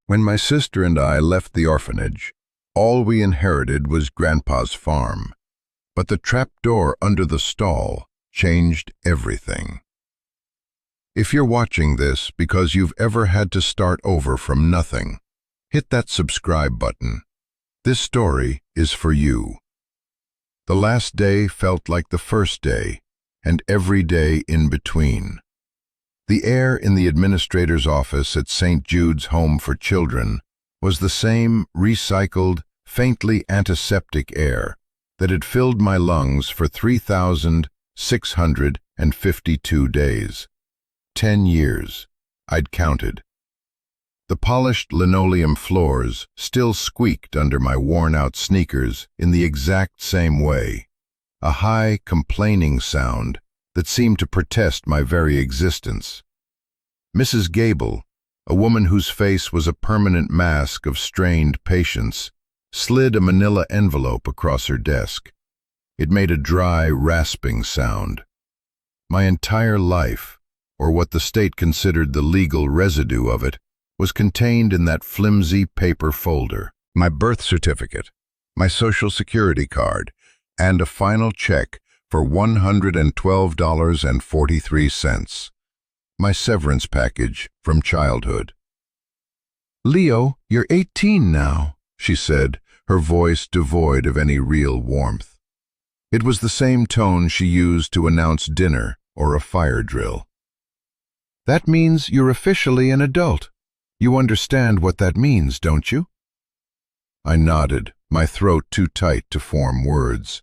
When my sister and I left the orphanage, all we inherited was Grandpa's farm. But the trapdoor under the stall changed everything. If you're watching this because you've ever had to start over from nothing, hit that subscribe button. This story is for you. The last day felt like the first day, and every day in between. The air in the administrator's office at St. Jude's Home for Children was the same recycled, faintly antiseptic air that had filled my lungs for 3,652 days. 10 years, I'd counted. The polished linoleum floors still squeaked under my worn-out sneakers in the exact same way, a high, complaining sound that seemed to protest my very existence. Mrs. Gable, a woman whose face was a permanent mask of strained patience, slid a manila envelope across her desk. It made a dry, rasping sound. My entire life, or what the state considered the legal residue of it, was contained in that flimsy paper folder. My birth certificate, my Social Security card, and a final check for $112.43. My severance package from childhood. "Leo, you're 18 now," she said, her voice devoid of any real warmth. It was the same tone she used to announce dinner or a fire drill. "That means you're officially an adult. You understand what that means, don't you?" I nodded, my throat too tight to form words.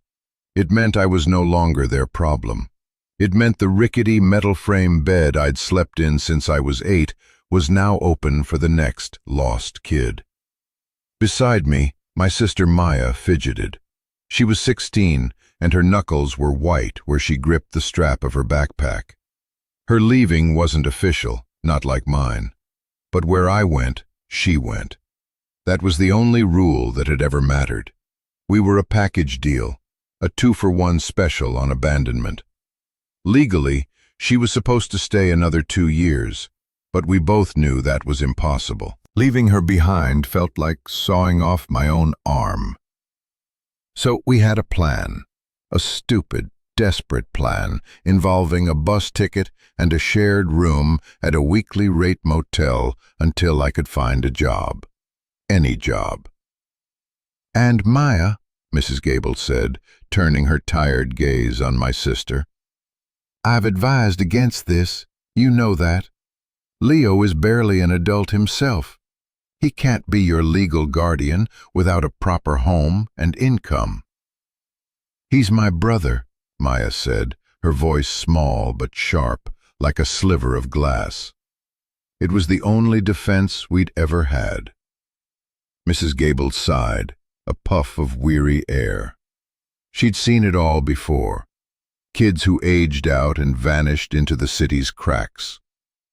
It meant I was no longer their problem. It meant the rickety metal frame bed I'd slept in since I was 8 was now open for the next lost kid. Beside me, my sister Maya fidgeted. She was 16, and her knuckles were white where she gripped the strap of her backpack. Her leaving wasn't official, not like mine. But where I went, she went. That was the only rule that had ever mattered. We were a package deal, a 2-for-1 special on abandonment. Legally, she was supposed to stay another 2 years, but we both knew that was impossible. Leaving her behind felt like sawing off my own arm. So we had a plan, a stupid, desperate plan involving a bus ticket and a shared room at a weekly rate motel until I could find a job. Any job. "And Maya," Mrs. Gable said, turning her tired gaze on my sister, "I've advised against this, you know that. Leo is barely an adult himself. He can't be your legal guardian without a proper home and income." "He's my brother," Maya said, her voice small but sharp, like a sliver of glass. It was the only defense we'd ever had. Mrs. Gable sighed, a puff of weary air. She'd seen it all before. Kids who aged out and vanished into the city's cracks.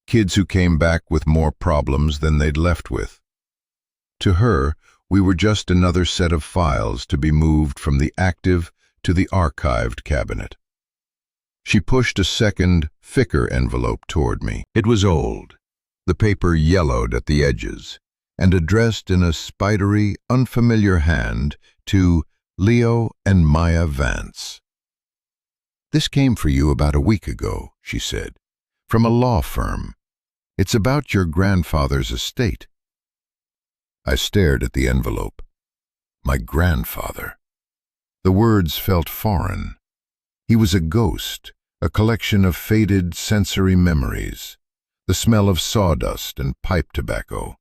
Kids who came back with more problems than they'd left with. To her, we were just another set of files to be moved from the active to the archived cabinet. She pushed a second, thicker envelope toward me. It was old, the paper yellowed at the edges, and addressed in a spidery, unfamiliar hand to Leo and Maya Vance. "This came for you about a week ago," she said, "from a law firm. It's about your grandfather's estate." I stared at the envelope. My grandfather. The words felt foreign. He was a ghost, a collection of faded sensory memories, the smell of sawdust and pipe tobacco,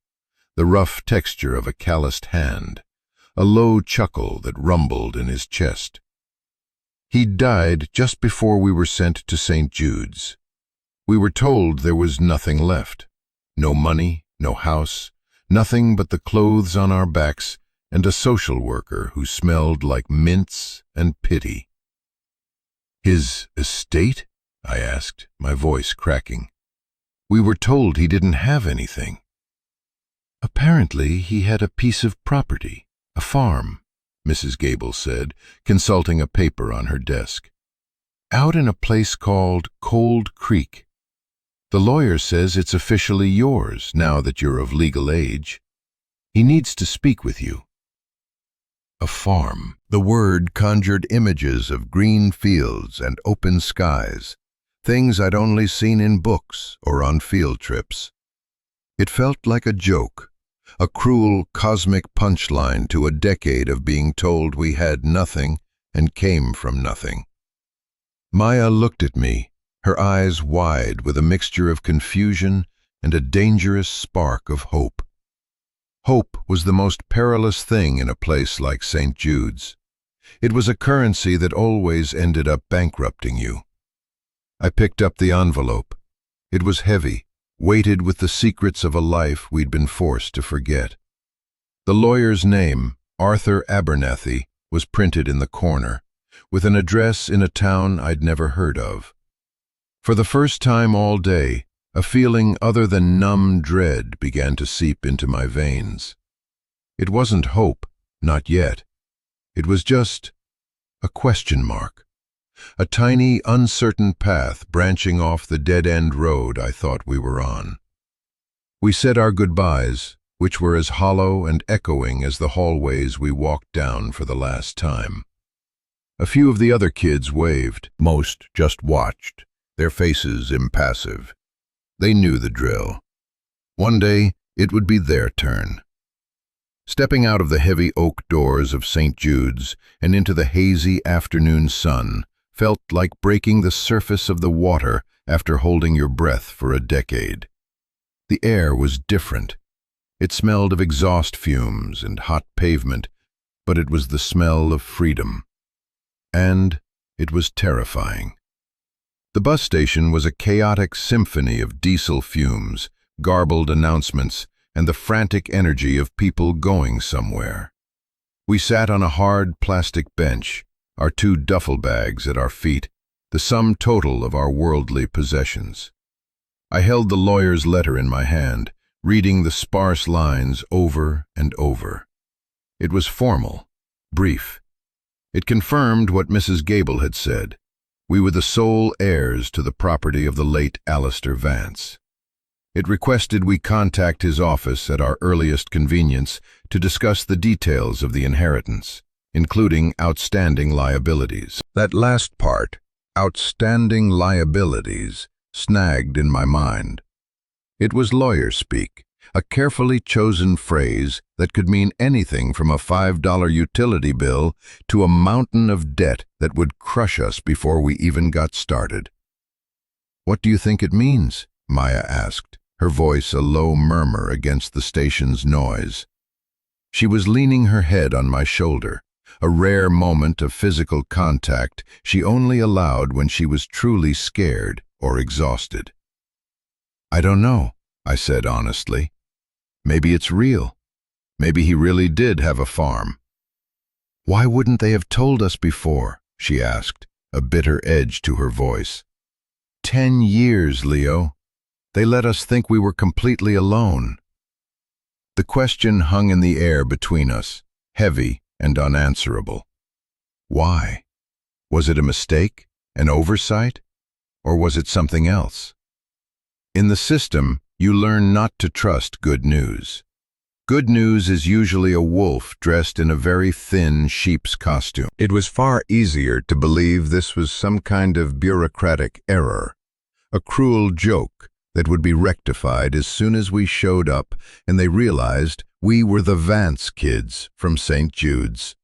the rough texture of a calloused hand, a low chuckle that rumbled in his chest. He died just before we were sent to St. Jude's. We were told there was nothing left. No money, no house, nothing but the clothes on our backs and a social worker who smelled like mints and pity. "His estate?" I asked, my voice cracking. "We were told he didn't have anything." "Apparently he had a piece of property, a farm," Mrs. Gable said, consulting a paper on her desk. "Out in a place called Cold Creek. The lawyer says it's officially yours now that you're of legal age." He needs to speak with you. A farm. The word conjured images of green fields and open skies, things I'd only seen in books or on field trips. It felt like a joke, a cruel cosmic punchline to a decade of being told we had nothing and came from nothing. Maya looked at me, her eyes wide with a mixture of confusion and a dangerous spark of hope. Hope was the most perilous thing in a place like St. Jude's. It was a currency that always ended up bankrupting you. I picked up the envelope. It was heavy, weighted with the secrets of a life we'd been forced to forget. The lawyer's name, Arthur Abernathy, was printed in the corner, with an address in a town I'd never heard of. For the first time all day, a feeling other than numb dread began to seep into my veins. It wasn't hope, not yet. It was just a question mark. A tiny, uncertain path branching off the dead-end road I thought we were on. We said our goodbyes, which were as hollow and echoing as the hallways we walked down for the last time. A few of the other kids waved. Most just watched, their faces impassive. They knew the drill. One day, it would be their turn. Stepping out of the heavy oak doors of St. Jude's and into the hazy afternoon sun felt like breaking the surface of the water after holding your breath for a decade. The air was different. It smelled of exhaust fumes and hot pavement, but it was the smell of freedom. And it was terrifying. The bus station was a chaotic symphony of diesel fumes, garbled announcements, and the frantic energy of people going somewhere. We sat on a hard plastic bench, our 2 duffel bags at our feet, the sum total of our worldly possessions. I held the lawyer's letter in my hand, reading the sparse lines over and over. It was formal, brief. It confirmed what Mrs. Gable had said. We were the sole heirs to the property of the late Alistair Vance. It requested we contact his office at our earliest convenience to discuss the details of the inheritance, including outstanding liabilities. That last part, outstanding liabilities, snagged in my mind. It was lawyer speak, a carefully chosen phrase that could mean anything from a $5 utility bill to a mountain of debt that would crush us before we even got started. "What do you think it means?" Maya asked, her voice a low murmur against the station's noise. She was leaning her head on my shoulder, a rare moment of physical contact she only allowed when she was truly scared or exhausted. "I don't know," I said honestly. "Maybe it's real. Maybe he really did have a farm." "Why wouldn't they have told us before?" she asked, a bitter edge to her voice. 10 years, Leo. They let us think we were completely alone." The question hung in the air between us, heavy and unanswerable. Why? Was it a mistake, an oversight, or was it something else? In the system, you learn not to trust good news. Good news is usually a wolf dressed in a very thin sheep's costume. It was far easier to believe this was some kind of bureaucratic error, a cruel joke that would be rectified as soon as we showed up and they realized we were the Vance kids from St. Jude's,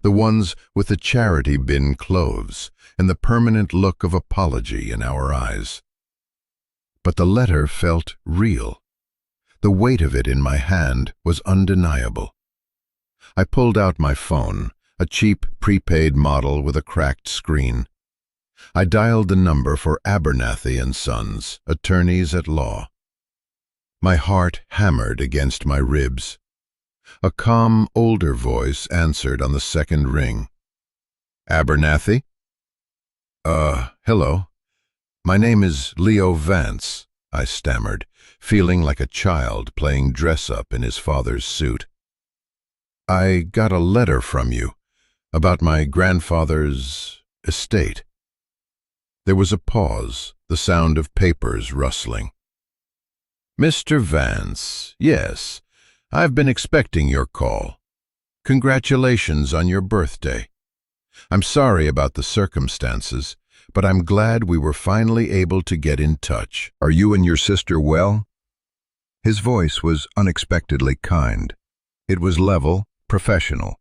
the ones with the charity bin clothes and the permanent look of apology in our eyes. But the letter felt real. The weight of it in my hand was undeniable. I pulled out my phone, a cheap prepaid model with a cracked screen. I dialed the number for Abernathy and Sons, attorneys at law. My heart hammered against my ribs. A calm, older voice answered on the second ring. "Abernathy?" Hello. My name is Leo Vance," I stammered, feeling like a child playing dress-up in his father's suit. "I got a letter from you about my grandfather's estate." There was a pause, the sound of papers rustling. "Mr. Vance, yes, I've been expecting your call. Congratulations on your birthday. I'm sorry about the circumstances, but I'm glad we were finally able to get in touch. Are you and your sister well? His voice was unexpectedly kind. It was level, professional,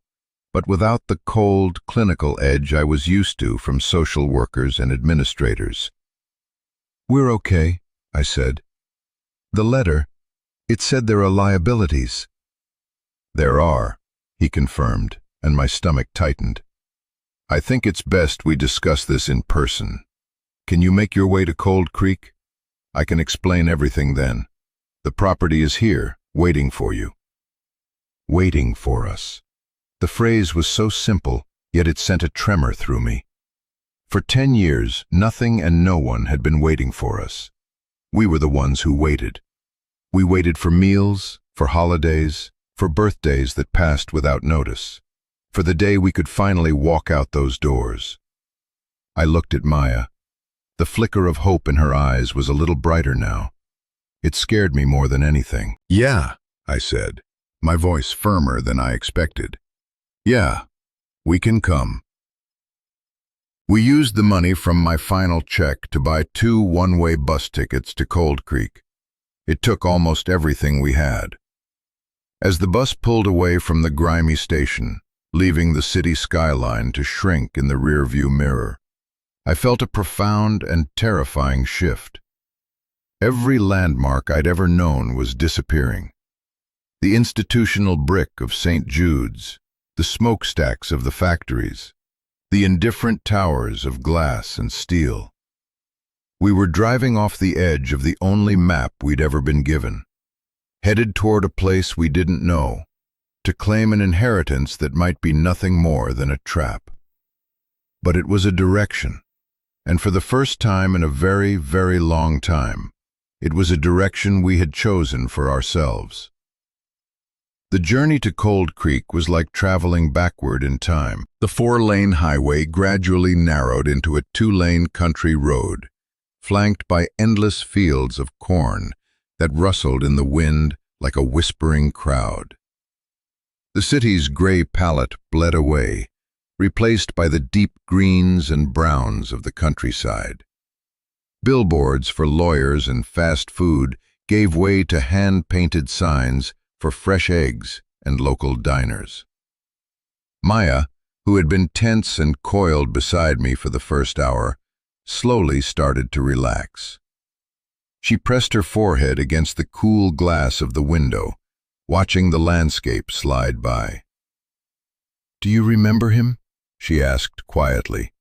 but without the cold, clinical edge I was used to from social workers and administrators. We're okay, I said. The letter, it said there are liabilities. There are, he confirmed, and my stomach tightened. I think it's best we discuss this in person. Can you make your way to Cold Creek? I can explain everything then. The property is here, waiting for you. Waiting for us. The phrase was so simple, yet it sent a tremor through me. For 10 years, nothing and no one had been waiting for us. We were the ones who waited. We waited for meals, for holidays, for birthdays that passed without notice, for the day we could finally walk out those doors. I looked at Maya. The flicker of hope in her eyes was a little brighter now. It scared me more than anything. Yeah, I said, my voice firmer than I expected. Yeah, we can come. We used the money from my final check to buy 2 one-way bus tickets to Cold Creek. It took almost everything we had. As the bus pulled away from the grimy station, leaving the city skyline to shrink in the rearview mirror, I felt a profound and terrifying shift. Every landmark I'd ever known was disappearing. The institutional brick of St. Jude's, the smokestacks of the factories, the indifferent towers of glass and steel. We were driving off the edge of the only map we'd ever been given, headed toward a place we didn't know, to claim an inheritance that might be nothing more than a trap. But it was a direction, and for the first time in a very, very long time, it was a direction we had chosen for ourselves. The journey to Cold Creek was like traveling backward in time. The 4-lane highway gradually narrowed into a 2-lane country road, flanked by endless fields of corn that rustled in the wind like a whispering crowd. The city's gray palette bled away, replaced by the deep greens and browns of the countryside. Billboards for lawyers and fast food gave way to hand-painted signs for fresh eggs and local diners. Maya, who had been tense and coiled beside me for the first hour, slowly started to relax. She pressed her forehead against the cool glass of the window, watching the landscape slide by. "Do you remember him?" she asked quietly,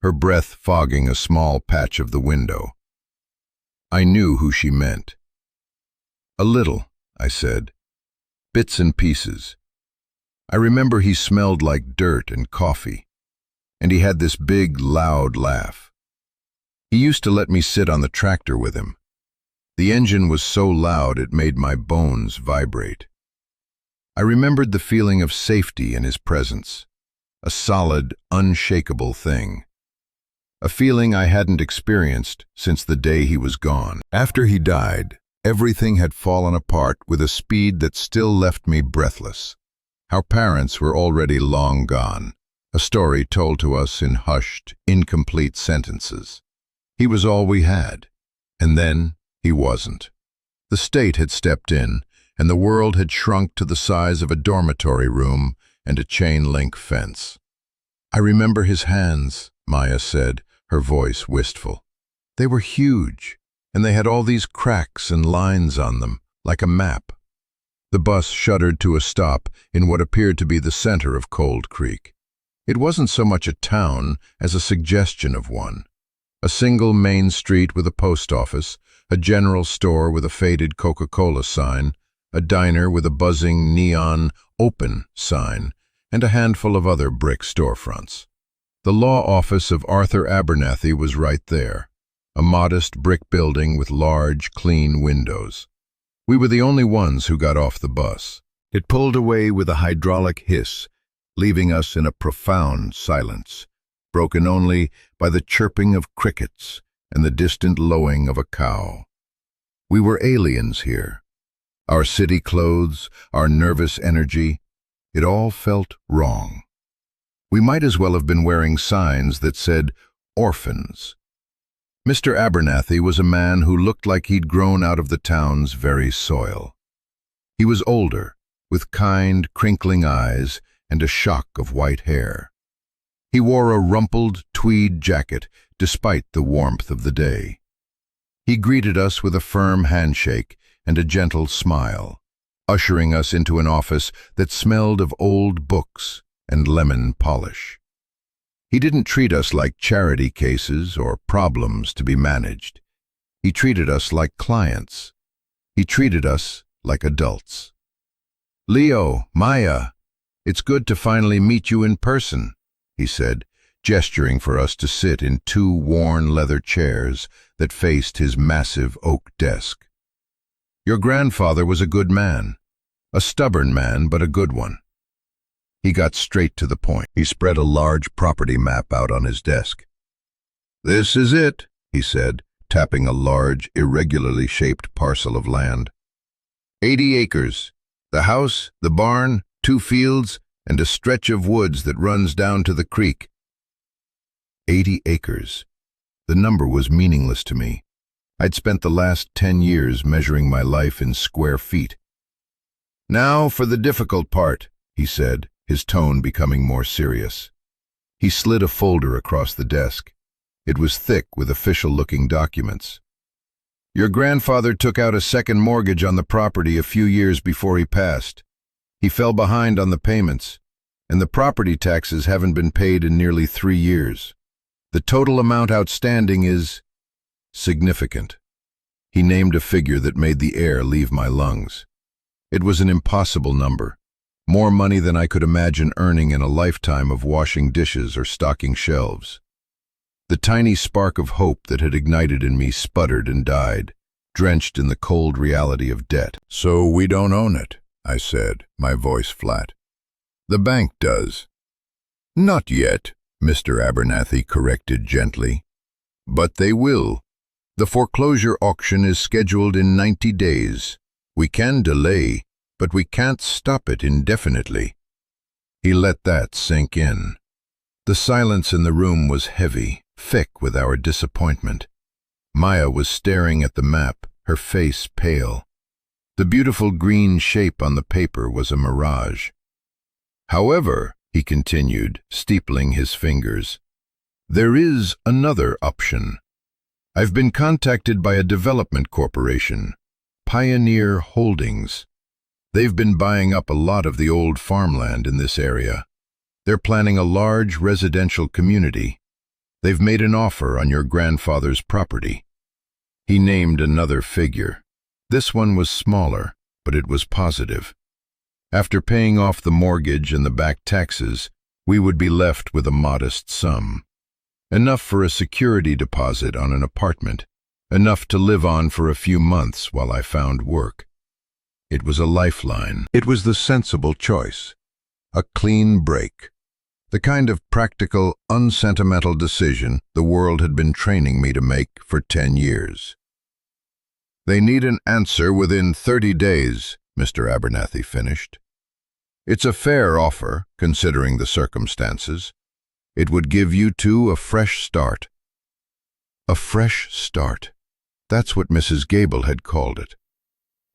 her breath fogging a small patch of the window. I knew who she meant. "A little," I said. "Bits and pieces. I remember he smelled like dirt and coffee, and he had this big, loud laugh. He used to let me sit on the tractor with him. The engine was so loud it made my bones vibrate. I remembered the feeling of safety in his presence, a solid, unshakable thing. A feeling I hadn't experienced since the day he was gone. After he died, everything had fallen apart with a speed that still left me breathless. Our parents were already long gone, a story told to us in hushed, incomplete sentences. He was all we had, and then he wasn't. The state had stepped in, and the world had shrunk to the size of a dormitory room and a chain-link fence. "I remember his hands," Maya said, her voice wistful. "They were huge, and they had all these cracks and lines on them, like a map." The bus shuddered to a stop in what appeared to be the center of Cold Creek. It wasn't so much a town as a suggestion of one. A single main street with a post office, a general store with a faded Coca-Cola sign, a diner with a buzzing neon "open" sign, and a handful of other brick storefronts. The law office of Arthur Abernathy was right there, a modest brick building with large, clean windows. We were the only ones who got off the bus. It pulled away with a hydraulic hiss, leaving us in a profound silence, broken only by the chirping of crickets and the distant lowing of a cow. We were aliens here, Our city clothes, our nervous energy, it all felt wrong. We might as well have been wearing signs that said, orphans. Mr. Abernathy was a man who looked like he'd grown out of the town's very soil. He was older, with kind, crinkling eyes and a shock of white hair. He wore a rumpled tweed jacket despite the warmth of the day. He greeted us with a firm handshake and a gentle smile, ushering us into an office that smelled of old books and lemon polish. He didn't treat us like charity cases or problems to be managed. He treated us like clients. He treated us like adults. "Leo, Maya, it's good to finally meet you in person," he said, gesturing for us to sit in two worn leather chairs that faced his massive oak desk. "Your grandfather was a good man, a stubborn man, but a good one." He got straight to the point. He spread a large property map out on his desk. "This is it," he said, tapping a large, irregularly shaped parcel of land. 80 acres. The house, the barn, 2 fields, and a stretch of woods that runs down to the creek. 80 acres. The number was meaningless to me. I'd spent the last 10 years measuring my life in square feet. "Now for the difficult part," he said, his tone becoming more serious. He slid a folder across the desk. It was thick with official-looking documents. "Your grandfather took out a second mortgage on the property a few years before he passed. He fell behind on the payments, and the property taxes haven't been paid in nearly 3 years. The total amount outstanding is significant." He named a figure that made the air leave my lungs. It was an impossible number, more money than I could imagine earning in a lifetime of washing dishes or stocking shelves. The tiny spark of hope that had ignited in me sputtered and died, drenched in the cold reality of debt. "So we don't own it," I said, my voice flat. "The bank does." "Not yet," Mr. Abernathy corrected gently. "But they will. The foreclosure auction is scheduled in 90 days. We can delay, but we can't stop it indefinitely." He let that sink in. The silence in the room was heavy, thick with our disappointment. Maya was staring at the map, her face pale. The beautiful green shape on the paper was a mirage. "However," he continued, steepling his fingers, "there is another option. I've been contacted by a development corporation, Pioneer Holdings. They've been buying up a lot of the old farmland in this area. They're planning a large residential community. They've made an offer on your grandfather's property." He named another figure. This one was smaller, but it was positive. After paying off the mortgage and the back taxes, we would be left with a modest sum. Enough for a security deposit on an apartment, enough to live on for a few months while I found work. It was a lifeline. It was the sensible choice. A clean break. The kind of practical, unsentimental decision the world had been training me to make for 10 years. "They need an answer within 30 days, Mr. Abernathy finished. "It's a fair offer, considering the circumstances. It would give you two a fresh start." A fresh start. That's what Mrs. Gable had called it.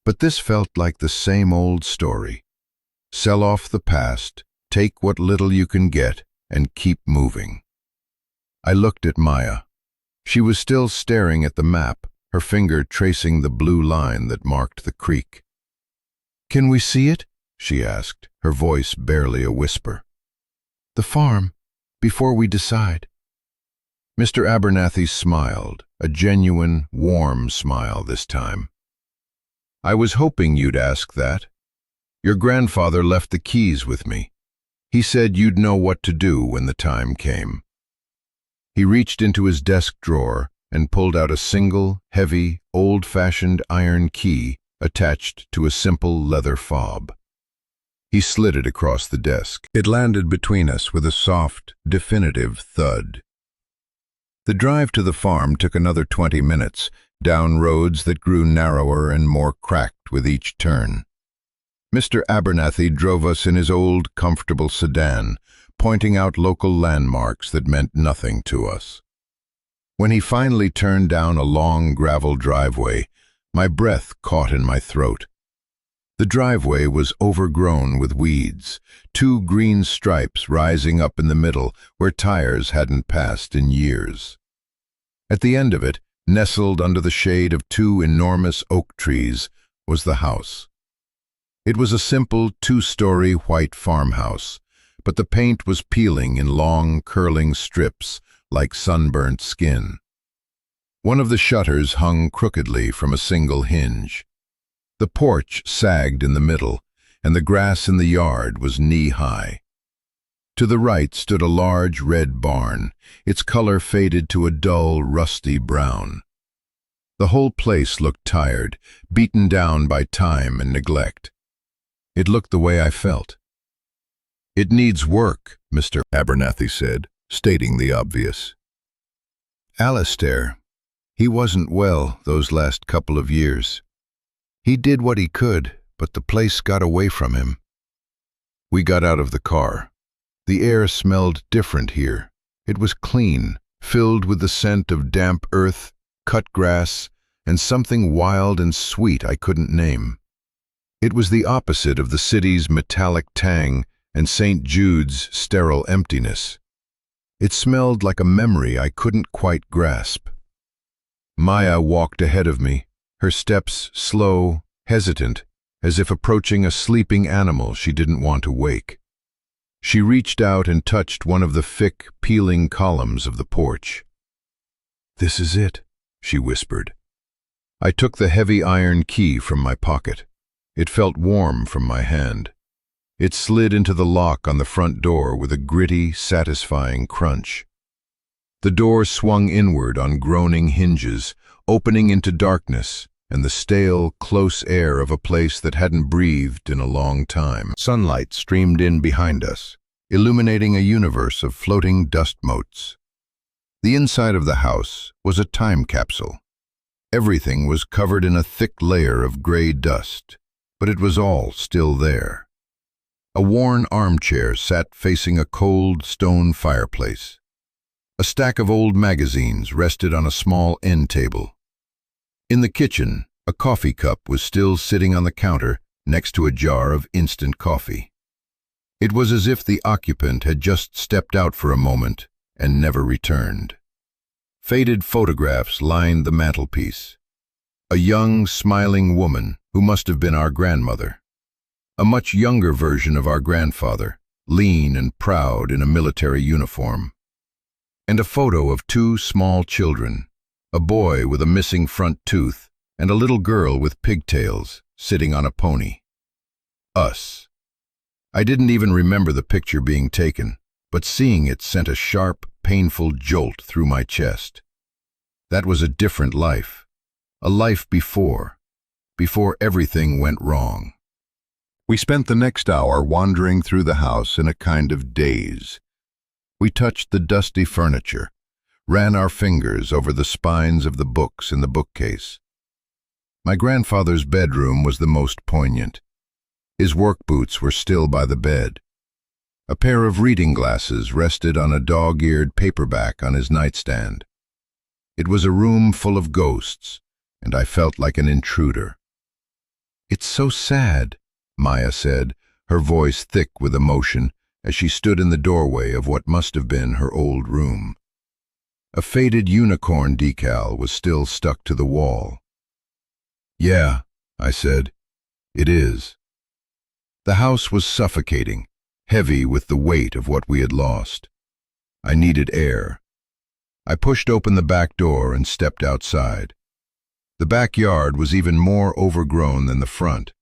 But this felt like the same old story. Sell off the past, take what little you can get, and keep moving. I looked at Maya. She was still staring at the map, her finger tracing the blue line that marked the creek. "Can we see it?" she asked, her voice barely a whisper. "The farm, before we decide." Mr. Abernathy smiled, a genuine, warm smile this time. "I was hoping you'd ask that. Your grandfather left the keys with me. He said you'd know what to do when the time came." He reached into his desk drawer and pulled out a single, heavy, old-fashioned iron key attached to a simple leather fob. He slid it across the desk. It landed between us with a soft, definitive thud. The drive to the farm took another 20 minutes, down roads that grew narrower and more cracked with each turn. Mr. Abernathy drove us in his old, comfortable sedan, pointing out local landmarks that meant nothing to us. When he finally turned down a long gravel driveway, my breath caught in my throat. The driveway was overgrown with weeds, two green stripes rising up in the middle where tires hadn't passed in years. At the end of it, nestled under the shade of two enormous oak trees, was the house. It was a simple two-story white farmhouse, but the paint was peeling in long, curling strips like sunburnt skin. One of the shutters hung crookedly from a single hinge. The porch sagged in the middle, and the grass in the yard was knee-high. To the right stood a large red barn, its color faded to a dull, rusty brown. The whole place looked tired, beaten down by time and neglect. It looked the way I felt. "It needs work," Mr. Abernathy said, stating the obvious. Alistair, he wasn't well those last couple of years. He did what he could, but the place got away from him. We got out of the car. The air smelled different here. It was clean, filled with the scent of damp earth, cut grass, and something wild and sweet I couldn't name. It was the opposite of the city's metallic tang and St. Jude's sterile emptiness. It smelled like a memory I couldn't quite grasp. Maya walked ahead of me, her steps slow, hesitant, as if approaching a sleeping animal she didn't want to wake. She reached out and touched one of the thick, peeling columns of the porch. "This is it," she whispered. I took the heavy iron key from my pocket. It felt warm from my hand. It slid into the lock on the front door with a gritty, satisfying crunch. The door swung inward on groaning hinges, opening into darkness and the stale, close air of a place that hadn't breathed in a long time. Sunlight streamed in behind us, illuminating a universe of floating dust motes. The inside of the house was a time capsule. Everything was covered in a thick layer of gray dust, but it was all still there. A worn armchair sat facing a cold stone fireplace. A stack of old magazines rested on a small end table. In the kitchen, a coffee cup was still sitting on the counter next to a jar of instant coffee. It was as if the occupant had just stepped out for a moment and never returned. Faded photographs lined the mantelpiece. A young, smiling woman who must have been our grandmother. A much younger version of our grandfather, lean and proud in a military uniform. And a photo of two small children, a boy with a missing front tooth and a little girl with pigtails sitting on a pony. Us. I didn't even remember the picture being taken, but seeing it sent a sharp, painful jolt through my chest. That was a different life. A life before everything went wrong. We spent the next hour wandering through the house in a kind of daze. We touched the dusty furniture, ran our fingers over the spines of the books in the bookcase. My grandfather's bedroom was the most poignant. His work boots were still by the bed. A pair of reading glasses rested on a dog-eared paperback on his nightstand. It was a room full of ghosts, and I felt like an intruder. "It's so sad," Maya said, her voice thick with emotion, as she stood in the doorway of what must have been her old room. A faded unicorn decal was still stuck to the wall. "Yeah," I said, "it is." The house was suffocating, heavy with the weight of what we had lost. I needed air. I pushed open the back door and stepped outside. The backyard was even more overgrown than the front,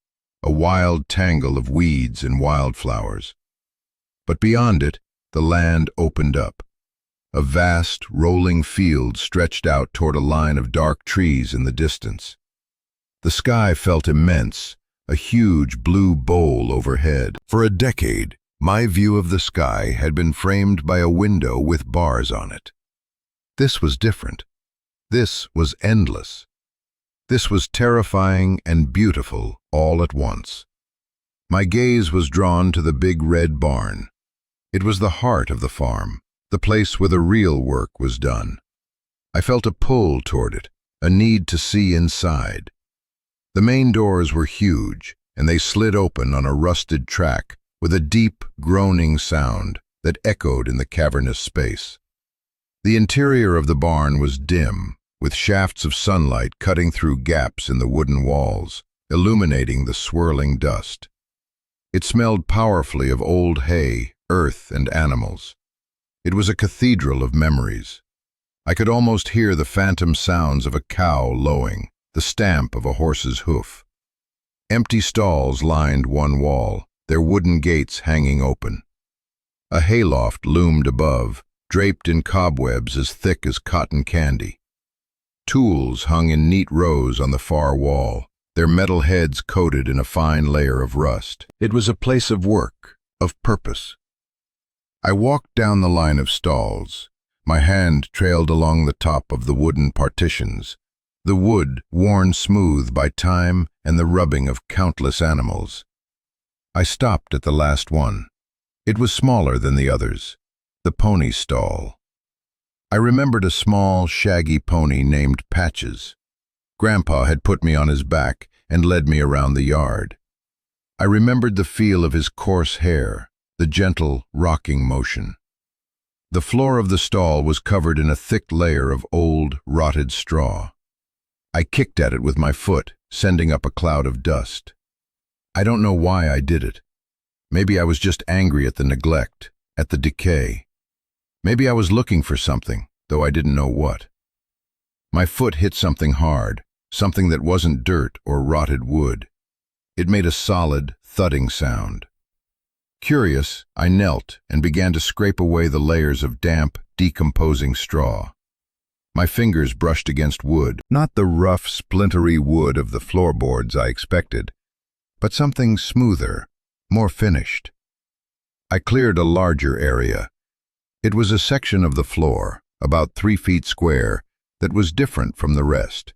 a wild tangle of weeds and wildflowers. But beyond it, the land opened up. A vast, rolling field stretched out toward a line of dark trees in the distance. The sky felt immense, a huge blue bowl overhead. For a decade, my view of the sky had been framed by a window with bars on it. This was different. This was endless. This was terrifying and beautiful all at once. My gaze was drawn to the big red barn. It was the heart of the farm, the place where the real work was done. I felt a pull toward it, a need to see inside. The main doors were huge, and they slid open on a rusted track with a deep, groaning sound that echoed in the cavernous space. The interior of the barn was dim, with shafts of sunlight cutting through gaps in the wooden walls, illuminating the swirling dust. It smelled powerfully of old hay, earth, and animals. It was a cathedral of memories. I could almost hear the phantom sounds of a cow lowing, the stamp of a horse's hoof. Empty stalls lined one wall, their wooden gates hanging open. A hayloft loomed above, draped in cobwebs as thick as cotton candy. Tools hung in neat rows on the far wall, their metal heads coated in a fine layer of rust. It was a place of work, of purpose. I walked down the line of stalls. My hand trailed along the top of the wooden partitions, the wood worn smooth by time and the rubbing of countless animals. I stopped at the last one. It was smaller than the others, the pony stall. I remembered a small, shaggy pony named Patches. Grandpa had put me on his back and led me around the yard. I remembered the feel of his coarse hair, the gentle, rocking motion. The floor of the stall was covered in a thick layer of old, rotted straw. I kicked at it with my foot, sending up a cloud of dust. I don't know why I did it. Maybe I was just angry at the neglect, at the decay. Maybe I was looking for something, though I didn't know what. My foot hit something hard, something that wasn't dirt or rotted wood. It made a solid, thudding sound. Curious, I knelt and began to scrape away the layers of damp, decomposing straw. My fingers brushed against wood, not the rough, splintery wood of the floorboards I expected, but something smoother, more finished. I cleared a larger area. It was a section of the floor, about 3 feet square, that was different from the rest.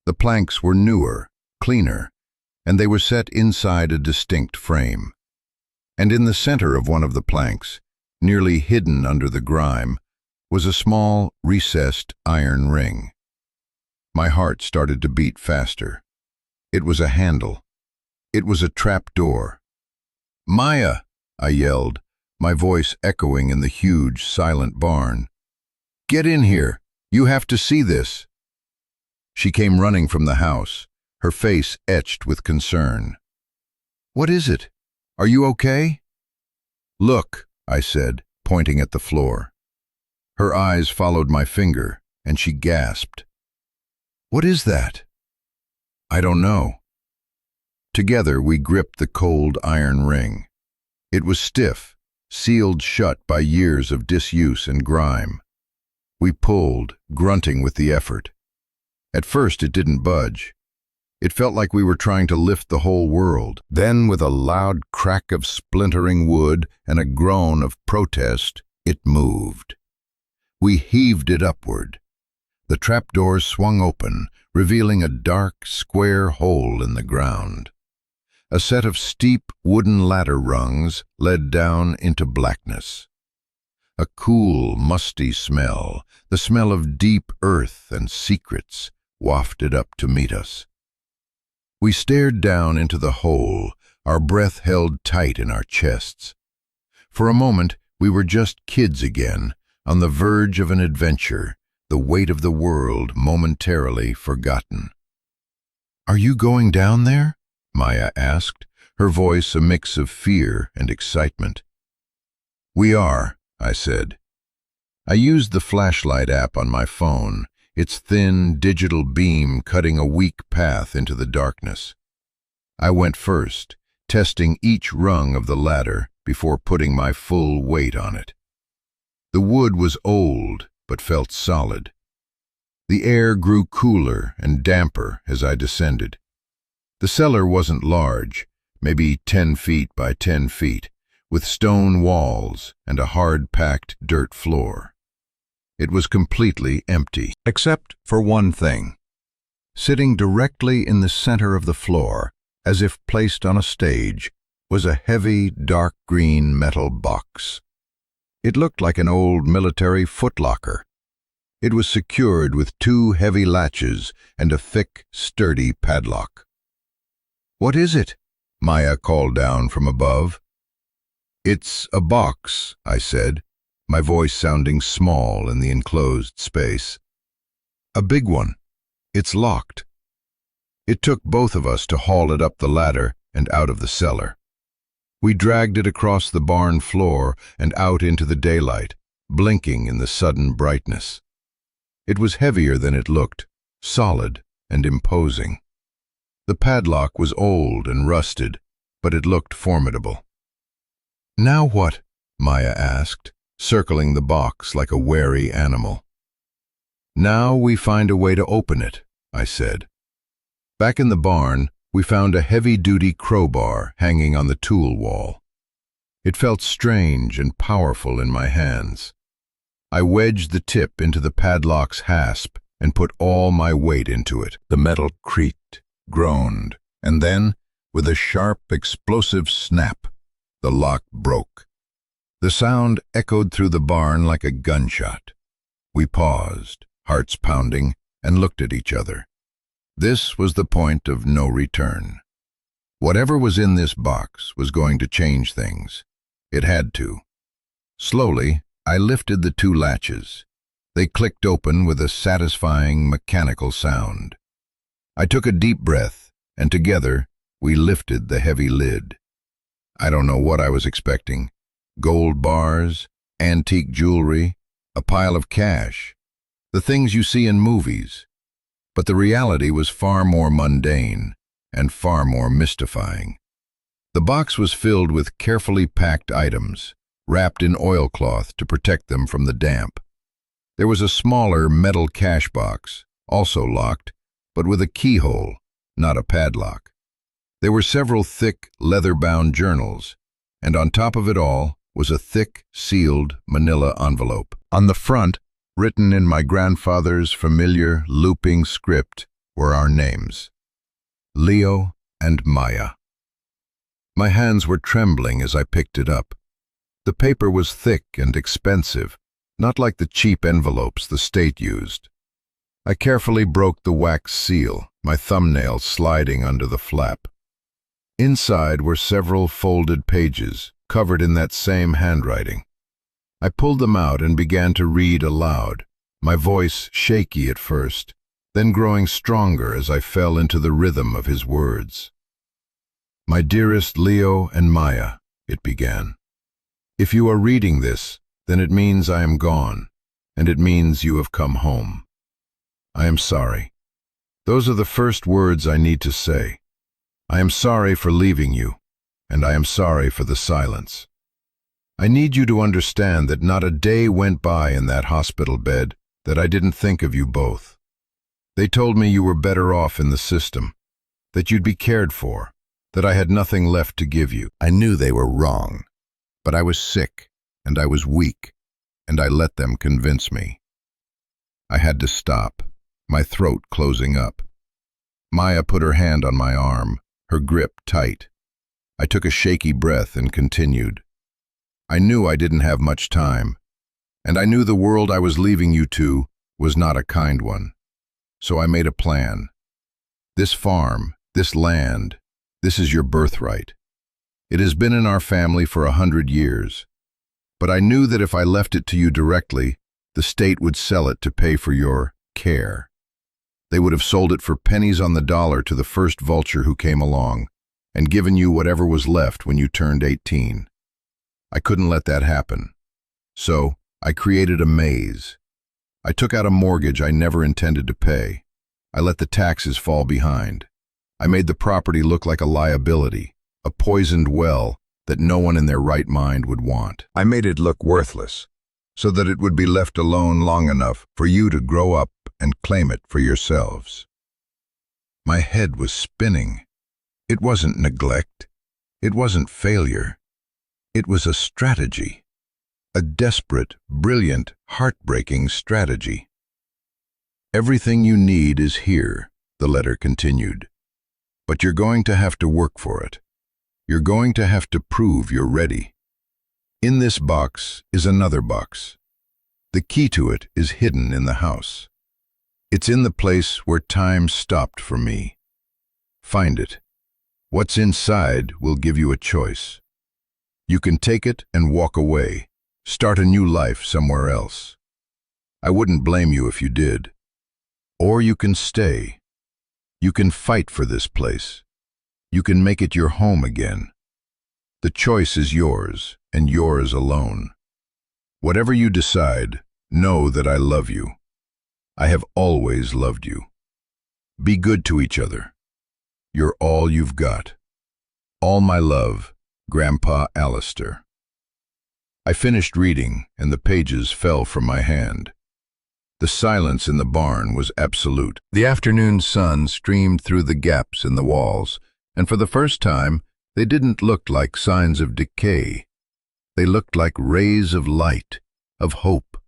The planks were newer, cleaner, and they were set inside a distinct frame. And in the center of one of the planks, nearly hidden under the grime, was a small, recessed iron ring. My heart started to beat faster. It was a handle. It was a trapdoor. "Maya!" I yelled, my voice echoing in the huge, silent barn. "Get in here! You have to see this!" She came running from the house, her face etched with concern. "What is it? Are you okay?" "Look," I said, pointing at the floor. Her eyes followed my finger, and she gasped. "What is that?" "I don't know." Together we gripped the cold iron ring. It was stiff, sealed shut by years of disuse and grime. We pulled, grunting with the effort. At first it didn't budge. It felt like we were trying to lift the whole world. Then, with a loud crack of splintering wood and a groan of protest, it moved. We heaved it upward. The trapdoors swung open, revealing a dark, square hole in the ground. A set of steep wooden ladder rungs led down into blackness. A cool, musty smell, the smell of deep earth and secrets, wafted up to meet us. We stared down into the hole, our breath held tight in our chests. For a moment, we were just kids again, on the verge of an adventure, the weight of the world momentarily forgotten. "Are you going down there?" Maya asked, her voice a mix of fear and excitement. "We are," I said. I used the flashlight app on my phone, its thin, digital beam cutting a weak path into the darkness. I went first, testing each rung of the ladder before putting my full weight on it. The wood was old, but felt solid. The air grew cooler and damper as I descended. The cellar wasn't large, maybe 10 feet by 10 feet, with stone walls and a hard-packed dirt floor. It was completely empty, except for one thing. Sitting directly in the center of the floor, as if placed on a stage, was a heavy, dark green metal box. It looked like an old military footlocker. It was secured with two heavy latches and a thick, sturdy padlock. "What is it?" Maya called down from above. "It's a box," I said, my voice sounding small in the enclosed space. "A big one. It's locked." It took both of us to haul it up the ladder and out of the cellar. We dragged it across the barn floor and out into the daylight, blinking in the sudden brightness. It was heavier than it looked, solid and imposing. The padlock was old and rusted, but it looked formidable. "Now what?" Maya asked, circling the box like a wary animal. "Now we find a way to open it," I said. Back in the barn, we found a heavy-duty crowbar hanging on the tool wall. It felt strange and powerful in my hands. I wedged the tip into the padlock's hasp and put all my weight into it. The metal creaked, groaned, and then, with a sharp, explosive snap, the lock broke. The sound echoed through the barn like a gunshot. We paused, hearts pounding, and looked at each other. This was the point of no return. Whatever was in this box was going to change things. It had to. Slowly, I lifted the two latches. They clicked open with a satisfying mechanical sound. I took a deep breath, and together, we lifted the heavy lid. I don't know what I was expecting. Gold bars, antique jewelry, a pile of cash. The things you see in movies. But the reality was far more mundane and far more mystifying. The box was filled with carefully packed items, wrapped in oilcloth to protect them from the damp. There was a smaller metal cash box, also locked, but with a keyhole, not a padlock. There were several thick, leather-bound journals, and on top of it all was a thick, sealed manila envelope. On the front, written in my grandfather's familiar, looping script, were our names: Leo and Maya. My hands were trembling as I picked it up. The paper was thick and expensive, not like the cheap envelopes the state used. I carefully broke the wax seal, my thumbnail sliding under the flap. Inside were several folded pages, covered in that same handwriting. I pulled them out and began to read aloud, my voice shaky at first, then growing stronger as I fell into the rhythm of his words. "My dearest Leo and Maya," it began. "If you are reading this, then it means I am gone, and it means you have come home. I am sorry. Those are the first words I need to say. I am sorry for leaving you, and I am sorry for the silence. I need you to understand that not a day went by in that hospital bed that I didn't think of you both. They told me you were better off in the system, that you'd be cared for, that I had nothing left to give you. I knew they were wrong, but I was sick, and I was weak, and I let them convince me. I had to stop, my throat closing up. Maya put her hand on my arm, her grip tight. I took a shaky breath and continued. I knew I didn't have much time, and I knew the world I was leaving you to was not a kind one. So I made a plan. This farm, this land, this is your birthright. It has been in our family for 100 years. But I knew that if I left it to you directly, the state would sell it to pay for your care. They would have sold it for pennies on the dollar to the first vulture who came along, and given you whatever was left when you turned 18. I couldn't let that happen. So, I created a maze. I took out a mortgage I never intended to pay. I let the taxes fall behind. I made the property look like a liability, a poisoned well that no one in their right mind would want. I made it look worthless, so that it would be left alone long enough for you to grow up and claim it for yourselves. My head was spinning. It wasn't neglect. It wasn't failure. It was a strategy. A desperate, brilliant, heartbreaking strategy. Everything you need is here, the letter continued. But you're going to have to work for it. You're going to have to prove you're ready. In this box is another box. The key to it is hidden in the house. It's in the place where time stopped for me. Find it. What's inside will give you a choice. You can take it and walk away, start a new life somewhere else. I wouldn't blame you if you did. Or you can stay. You can fight for this place. You can make it your home again. The choice is yours, and yours alone. Whatever you decide, know that I love you. I have always loved you. Be good to each other. You're all you've got. All my love, Grandpa Alistair. I finished reading, and the pages fell from my hand. The silence in the barn was absolute. The afternoon sun streamed through the gaps in the walls, and for the first time, they didn't look like signs of decay. They looked like rays of light, of hope.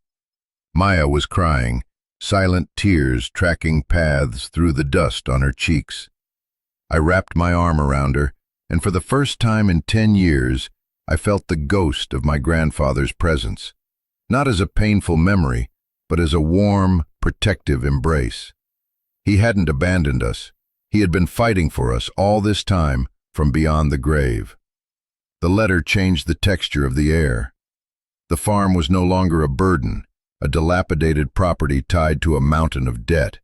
Maya was crying, silent tears tracking paths through the dust on her cheeks. I wrapped my arm around her, and for the first time in 10 years, I felt the ghost of my grandfather's presence, not as a painful memory, but as a warm, protective embrace. He hadn't abandoned us. He had been fighting for us all this time from beyond the grave. The letter changed the texture of the air. The farm was no longer a burden, a dilapidated property tied to a mountain of debt.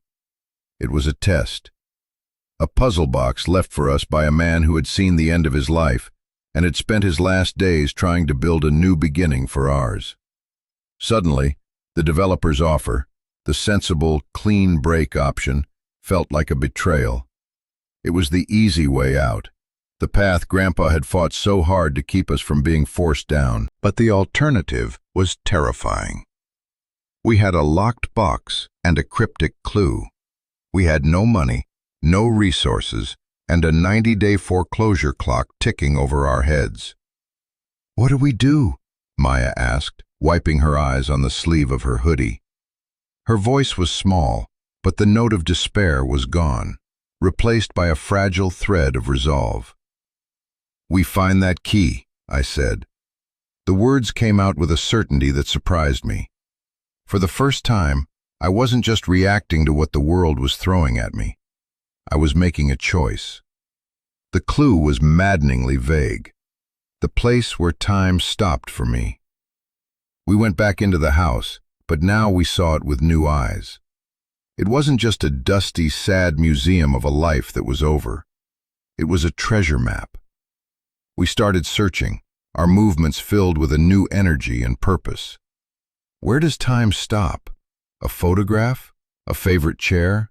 It was a test. A puzzle box left for us by a man who had seen the end of his life and had spent his last days trying to build a new beginning for ours. Suddenly, the developer's offer, the sensible, clean break option, felt like a betrayal. It was the easy way out, the path Grandpa had fought so hard to keep us from being forced down. But the alternative was terrifying. We had a locked box and a cryptic clue. We had no money, no resources, and a 90-day foreclosure clock ticking over our heads. "What do we do?" Maya asked, wiping her eyes on the sleeve of her hoodie. Her voice was small, but the note of despair was gone, replaced by a fragile thread of resolve. "We find that key," I said. The words came out with a certainty that surprised me. For the first time, I wasn't just reacting to what the world was throwing at me. I was making a choice. The clue was maddeningly vague. The place where time stopped for me. We went back into the house, but now we saw it with new eyes. It wasn't just a dusty, sad museum of a life that was over. It was a treasure map. We started searching, our movements filled with a new energy and purpose. Where does time stop? A photograph? A favorite chair?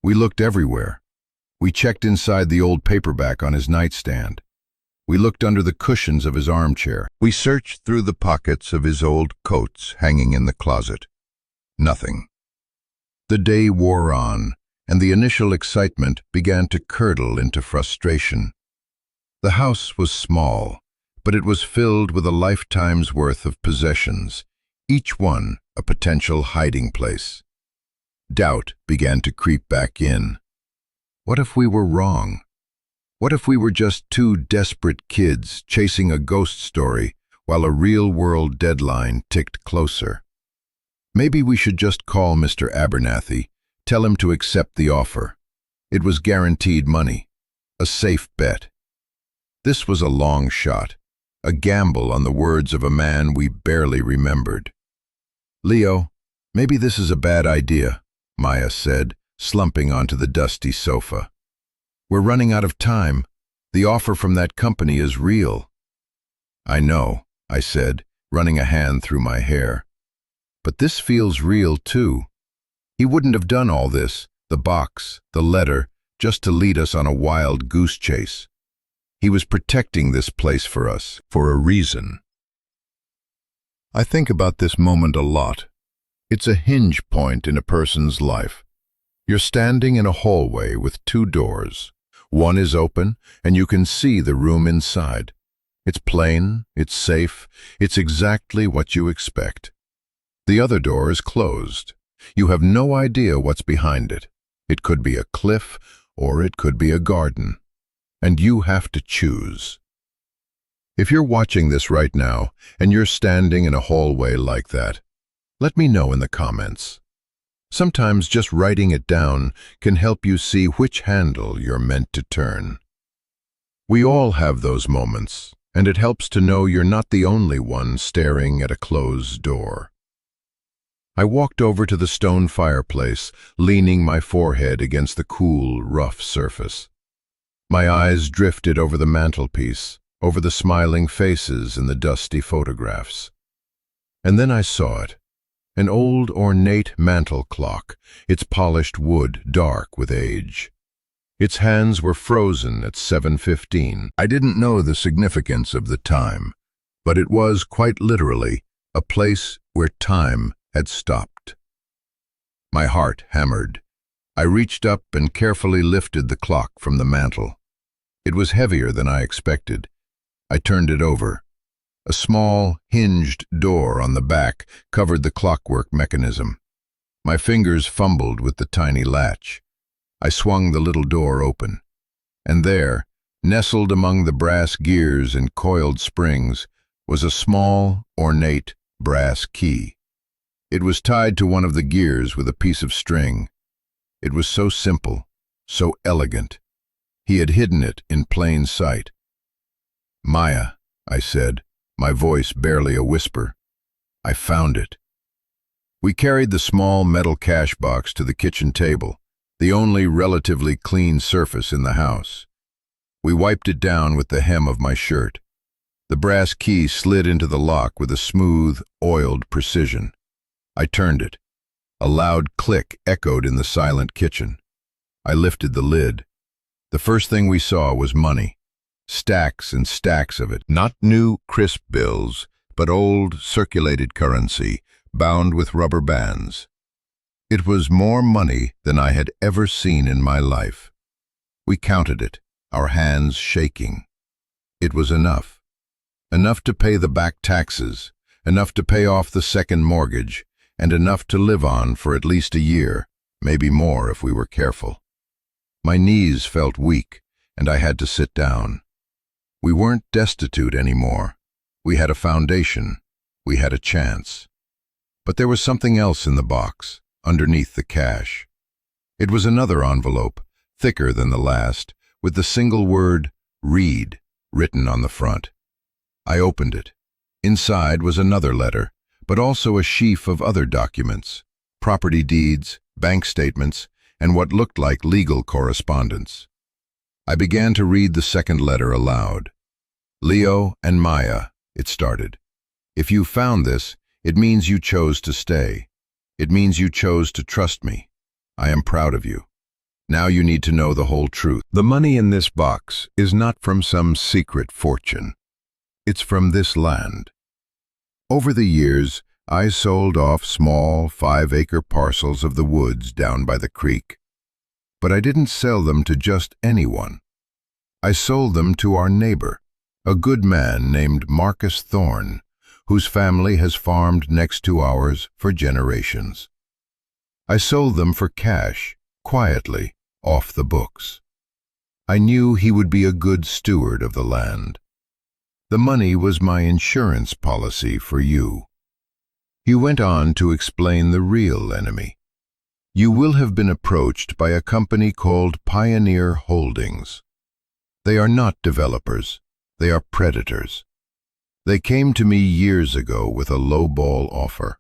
We looked everywhere. We checked inside the old paperback on his nightstand. We looked under the cushions of his armchair. We searched through the pockets of his old coats hanging in the closet. Nothing. The day wore on, and the initial excitement began to curdle into frustration. The house was small, but it was filled with a lifetime's worth of possessions, each one a potential hiding place. Doubt began to creep back in. What if we were wrong? What if we were just two desperate kids chasing a ghost story while a real-world deadline ticked closer? Maybe we should just call Mr. Abernathy, tell him to accept the offer. It was guaranteed money, a safe bet. This was a long shot, a gamble on the words of a man we barely remembered. "Leo, maybe this is a bad idea," Maya said, slumping onto the dusty sofa. "We're running out of time. The offer from that company is real." "I know," I said, running a hand through my hair. "But this feels real too. He wouldn't have done all this, the box, the letter, just to lead us on a wild goose chase. He was protecting this place for us, for a reason." I think about this moment a lot. It's a hinge point in a person's life. You're standing in a hallway with two doors. One is open, and you can see the room inside. It's plain, it's safe, it's exactly what you expect. The other door is closed. You have no idea what's behind it. It could be a cliff, or it could be a garden. And you have to choose. If you're watching this right now, and you're standing in a hallway like that, let me know in the comments. Sometimes just writing it down can help you see which handle you're meant to turn. We all have those moments, and it helps to know you're not the only one staring at a closed door. I walked over to the stone fireplace, leaning my forehead against the cool, rough surface. My eyes drifted over the mantelpiece, over the smiling faces in the dusty photographs. And then I saw it, an old ornate mantel clock, its polished wood dark with age. Its hands were frozen at 7:15. I didn't know the significance of the time, but it was quite literally a place where time had stopped. My heart hammered. I reached up and carefully lifted the clock from the mantel. It was heavier than I expected. I turned it over. A small, hinged door on the back covered the clockwork mechanism. My fingers fumbled with the tiny latch. I swung the little door open. And there, nestled among the brass gears and coiled springs, was a small, ornate brass key. It was tied to one of the gears with a piece of string. It was so simple, so elegant. He had hidden it in plain sight. "Maya," I said, my voice barely a whisper. "I found it." We carried the small metal cash box to the kitchen table, the only relatively clean surface in the house. We wiped it down with the hem of my shirt. The brass key slid into the lock with a smooth, oiled precision. I turned it. A loud click echoed in the silent kitchen. I lifted the lid. The first thing we saw was money. Stacks and stacks of it. Not new, crisp bills, but old, circulated currency, bound with rubber bands. It was more money than I had ever seen in my life. We counted it, our hands shaking. It was enough. Enough to pay the back taxes, enough to pay off the second mortgage, and enough to live on for at least a year, maybe more if we were careful. My knees felt weak, and I had to sit down. We weren't destitute anymore. We had a foundation. We had a chance. But there was something else in the box, underneath the cash. It was another envelope, thicker than the last, with the single word, "Read," written on the front. I opened it. Inside was another letter, but also a sheaf of other documents, property deeds, bank statements, and what looked like legal correspondence. I began to read the second letter aloud. "Leo and Maya," it started. "If you found this, it means you chose to stay. It means you chose to trust me. I am proud of you. Now you need to know the whole truth. The money in this box is not from some secret fortune. It's from this land. Over the years, I sold off small 5-acre parcels of the woods down by the creek. But I didn't sell them to just anyone. I sold them to our neighbor, a good man named Marcus Thorne, whose family has farmed next to ours for generations. I sold them for cash, quietly, off the books. I knew he would be a good steward of the land. The money was my insurance policy for you." He went on to explain the real enemy. "You will have been approached by a company called Pioneer Holdings. They are not developers. They are predators. They came to me years ago with a low-ball offer.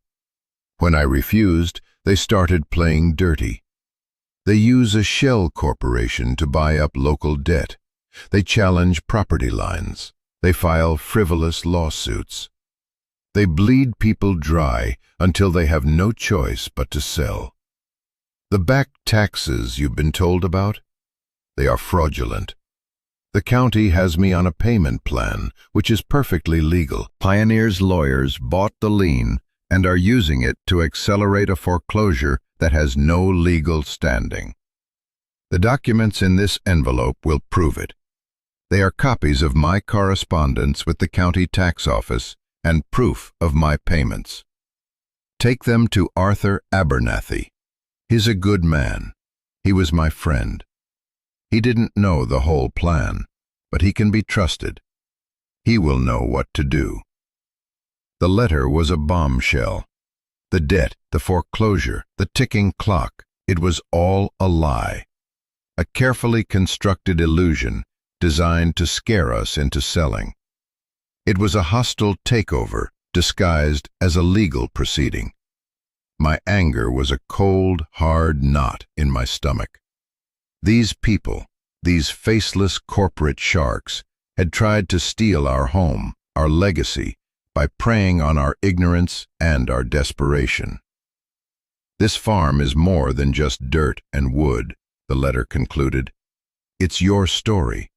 When I refused, they started playing dirty. They use a shell corporation to buy up local debt. They challenge property lines. They file frivolous lawsuits. They bleed people dry until they have no choice but to sell. The back taxes you've been told about? They are fraudulent. The county has me on a payment plan, which is perfectly legal. Pioneer's lawyers bought the lien and are using it to accelerate a foreclosure that has no legal standing. The documents in this envelope will prove it. They are copies of my correspondence with the county tax office and proof of my payments. Take them to Arthur Abernathy. He's a good man. He was my friend. He didn't know the whole plan, but he can be trusted. He will know what to do. The letter was a bombshell. The debt, the foreclosure, the ticking clock, it was all a lie. A carefully constructed illusion designed to scare us into selling. It was a hostile takeover disguised as a legal proceeding. My anger was a cold, hard knot in my stomach. These people, these faceless corporate sharks, had tried to steal our home, our legacy, by preying on our ignorance and our desperation. This farm is more than just dirt and wood, the letter concluded. It's your story.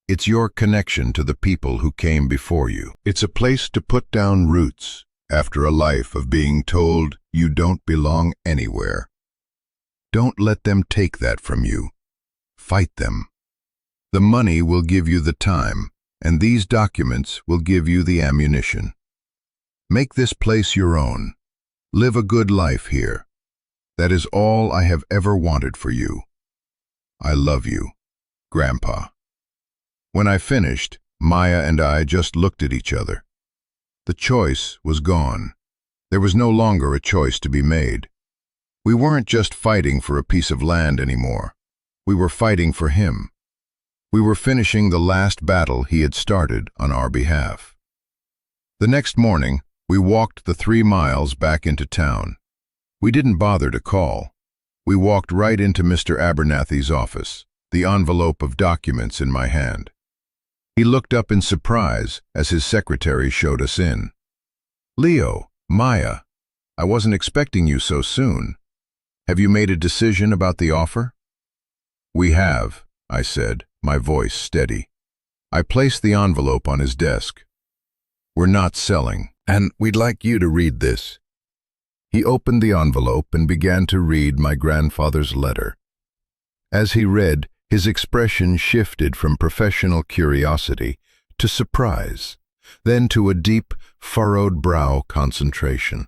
It's your connection to the people who came before you. It's a place to put down roots after a life of being told you don't belong anywhere. Don't let them take that from you. Fight them. The money will give you the time, and these documents will give you the ammunition. Make this place your own. Live a good life here. That is all I have ever wanted for you. I love you, Grandpa. When I finished, Maya and I just looked at each other. The choice was gone. There was no longer a choice to be made. We weren't just fighting for a piece of land anymore. We were fighting for him. We were finishing the last battle he had started on our behalf. The next morning, we walked the 3 miles back into town. We didn't bother to call. We walked right into Mr. Abernathy's office, the envelope of documents in my hand. He looked up in surprise as his secretary showed us in. "Leo, Maya, I wasn't expecting you so soon. Have you made a decision about the offer?" "We have," I said, my voice steady. I placed the envelope on his desk. "We're not selling, and we'd like you to read this." He opened the envelope and began to read my grandfather's letter. As he read, his expression shifted from professional curiosity to surprise, then to a deep, furrowed brow concentration.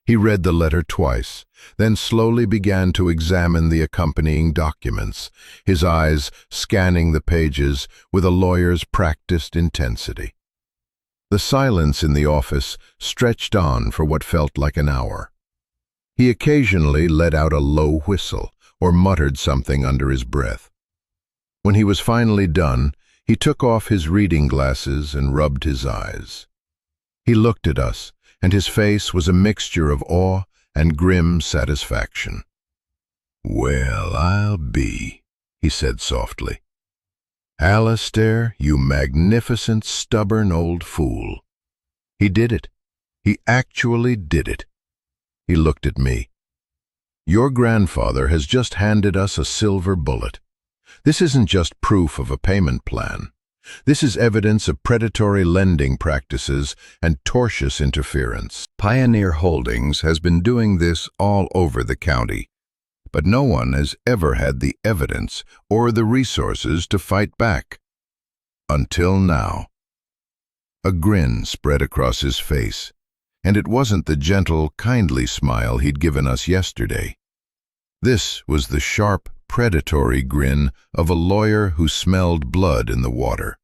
He read the letter twice, then slowly began to examine the accompanying documents, his eyes scanning the pages with a lawyer's practiced intensity. The silence in the office stretched on for what felt like an hour. He occasionally let out a low whistle or muttered something under his breath. When he was finally done, he took off his reading glasses and rubbed his eyes. He looked at us, and his face was a mixture of awe and grim satisfaction. "Well, I'll be," he said softly. "Alistair, you magnificent, stubborn old fool." He did it. He actually did it. He looked at me. "Your grandfather has just handed us a silver bullet. This isn't just proof of a payment plan. This is evidence of predatory lending practices and tortious interference. Pioneer Holdings has been doing this all over the county, but no one has ever had the evidence or the resources to fight back. Until now." A grin spread across his face, and it wasn't the gentle, kindly smile he'd given us yesterday. This was the sharp, predatory grin of a lawyer who smelled blood in the water.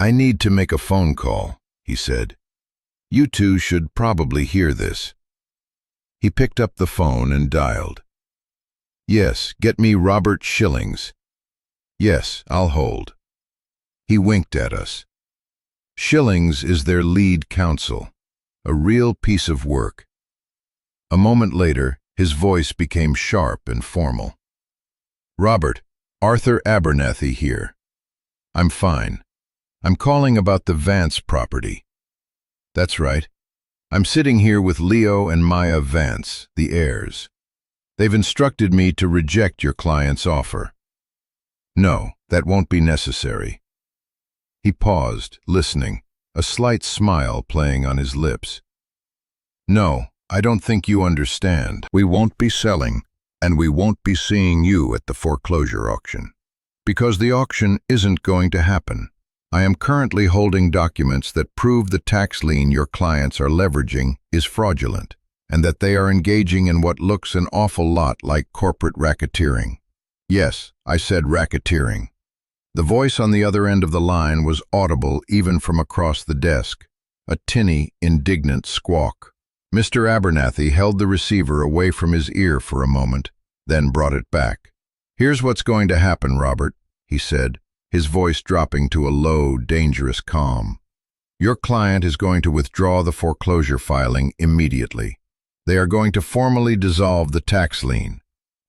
"I need to make a phone call," he said. "You two should probably hear this." He picked up the phone and dialed. "Yes, get me Robert Shillings." "Yes, I'll hold." He winked at us. Shillings is their lead counsel, a real piece of work. A moment later, his voice became sharp and formal. "Robert, Arthur Abernathy here. I'm fine. I'm calling about the Vance property." "That's right. I'm sitting here with Leo and Maya Vance, the heirs. They've instructed me to reject your client's offer." "No, that won't be necessary." He paused, listening, a slight smile playing on his lips. "No, I don't think you understand. We won't be selling, and we won't be seeing you at the foreclosure auction. Because the auction isn't going to happen. I am currently holding documents that prove the tax lien your clients are leveraging is fraudulent. and that they are engaging in what looks an awful lot like corporate racketeering. Yes, I said racketeering. The voice on the other end of the line was audible even from across the desk, a tinny, indignant squawk. Mr. Abernathy held the receiver away from his ear for a moment, then brought it back. "Here's what's going to happen, Robert," he said, his voice dropping to a low, dangerous calm. "Your client is going to withdraw the foreclosure filing immediately. They are going to formally dissolve the tax lien,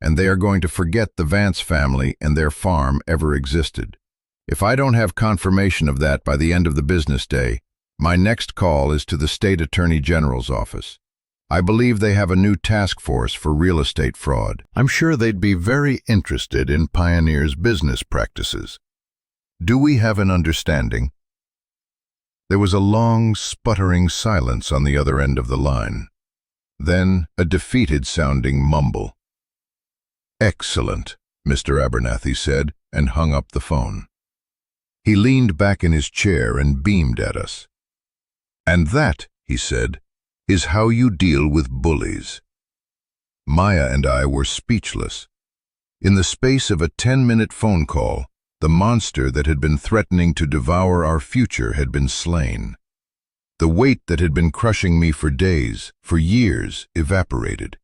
and they are going to forget the Vance family and their farm ever existed. If I don't have confirmation of that by the end of the business day, my next call is to the State Attorney General's office. I believe they have a new task force for real estate fraud. I'm sure they'd be very interested in Pioneer's business practices. Do we have an understanding?" There was a long, sputtering silence on the other end of the line. Then a defeated-sounding mumble. "Excellent," Mr. Abernathy said, and hung up the phone. He leaned back in his chair and beamed at us. "And that," he said, "is how you deal with bullies." Maya and I were speechless. In the space of a 10-minute phone call, the monster that had been threatening to devour our future had been slain. The weight that had been crushing me for days, for years, evaporated.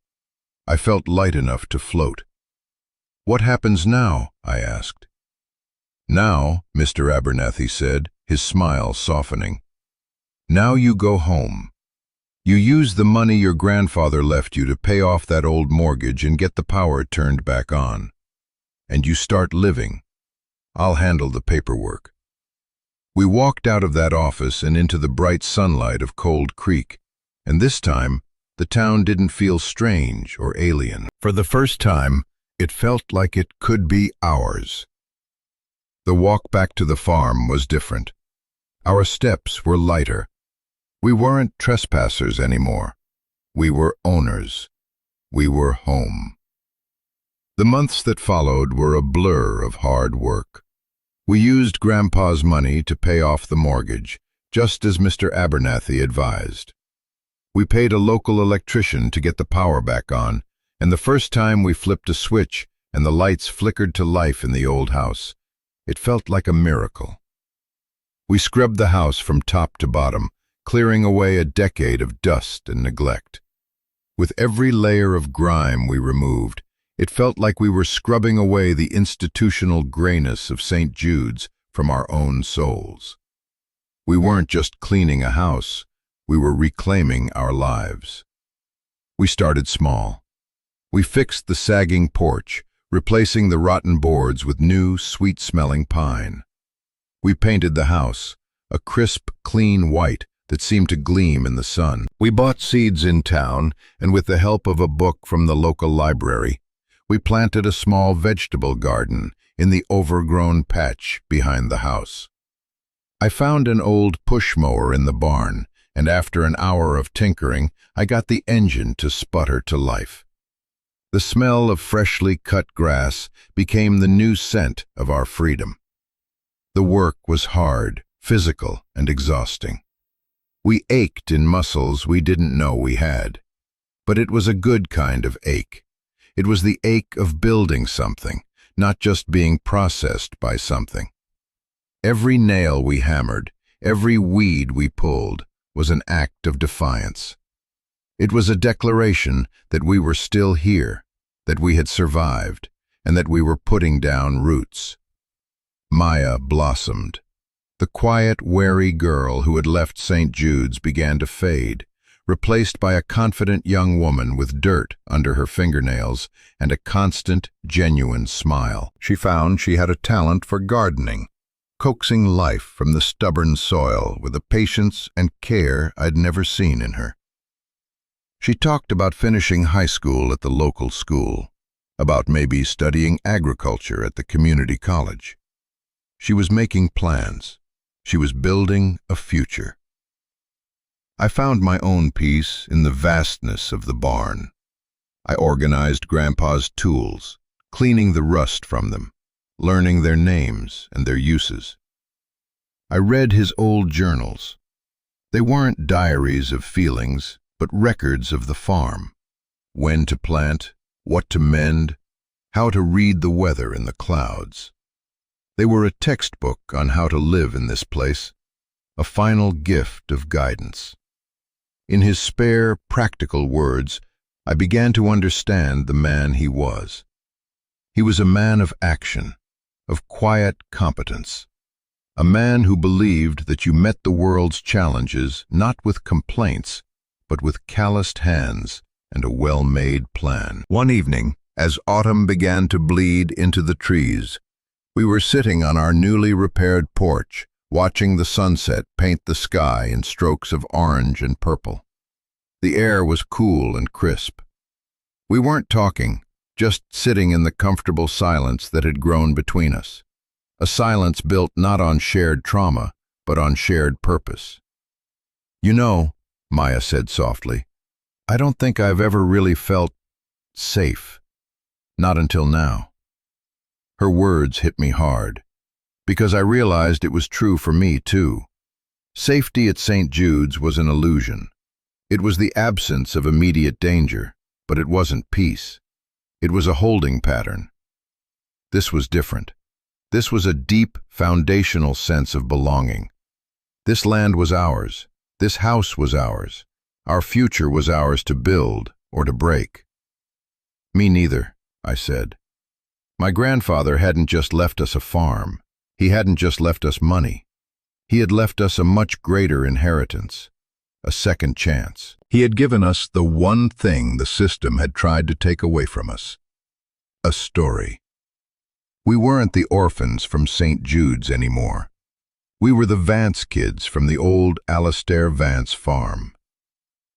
I felt light enough to float. "What happens now?" I asked. "Now," Mr. Abernathy said, his smile softening, "now you go home. You use the money your grandfather left you to pay off that old mortgage and get the power turned back on. And you start living. I'll handle the paperwork." We walked out of that office and into the bright sunlight of Cold Creek, and this time the town didn't feel strange or alien. For the first time, it felt like it could be ours. The walk back to the farm was different. Our steps were lighter. We weren't trespassers anymore. We were owners. We were home. The months that followed were a blur of hard work. We used Grandpa's money to pay off the mortgage, just as Mr. Abernathy advised. We paid a local electrician to get the power back on, and the first time we flipped a switch and the lights flickered to life in the old house, it felt like a miracle. We scrubbed the house from top to bottom, clearing away a decade of dust and neglect. With every layer of grime we removed, it felt like we were scrubbing away the institutional grayness of St. Jude's from our own souls. We weren't just cleaning a house, we were reclaiming our lives. We started small. We fixed the sagging porch, replacing the rotten boards with new, sweet-smelling pine. We painted the house, a crisp, clean white that seemed to gleam in the sun. We bought seeds in town, and with the help of a book from the local library, we planted a small vegetable garden in the overgrown patch behind the house. I found an old push mower in the barn, and after an hour of tinkering, I got the engine to sputter to life. The smell of freshly cut grass became the new scent of our freedom. The work was hard, physical, and exhausting. We ached in muscles we didn't know we had. But it was a good kind of ache. It was the ache of building something, not just being processed by something. Every nail we hammered, every weed we pulled, was an act of defiance. It was a declaration that we were still here, that we had survived, and that we were putting down roots. Maya blossomed. The quiet, wary girl who had left St. Jude's began to fade, replaced by a confident young woman with dirt under her fingernails and a constant, genuine smile. She found she had a talent for gardening, coaxing life from the stubborn soil with a patience and care I'd never seen in her. She talked about finishing high school at the local school, about maybe studying agriculture at the community college. She was making plans. She was building a future. I found my own peace in the vastness of the barn. I organized Grandpa's tools, cleaning the rust from them, learning their names and their uses. I read his old journals. They weren't diaries of feelings, but records of the farm. When to plant, what to mend, how to read the weather in the clouds. They were a textbook on how to live in this place, a final gift of guidance. In his spare, practical words, I began to understand the man he was. He was a man of action, of quiet competence, a man who believed that you met the world's challenges not with complaints, but with calloused hands and a well-made plan. One evening, as autumn began to bleed into the trees, we were sitting on our newly repaired porch, watching the sunset paint the sky in strokes of orange and purple. The air was cool and crisp. We weren't talking, just sitting in the comfortable silence that had grown between us, a silence built not on shared trauma, but on shared purpose. "You know," Maya said softly, "I don't think I've ever really felt safe. Not until now." Her words hit me hard, because I realized it was true for me too. Safety at St. Jude's was an illusion. It was the absence of immediate danger, but it wasn't peace. It was a holding pattern. This was different. This was a deep, foundational sense of belonging. This land was ours. This house was ours. Our future was ours to build or to break. "Me neither," I said. My grandfather hadn't just left us a farm. He hadn't just left us money. He had left us a much greater inheritance, a second chance. He had given us the one thing the system had tried to take away from us: a story. We weren't the orphans from St. Jude's anymore. We were the Vance kids from the old Alastair Vance farm.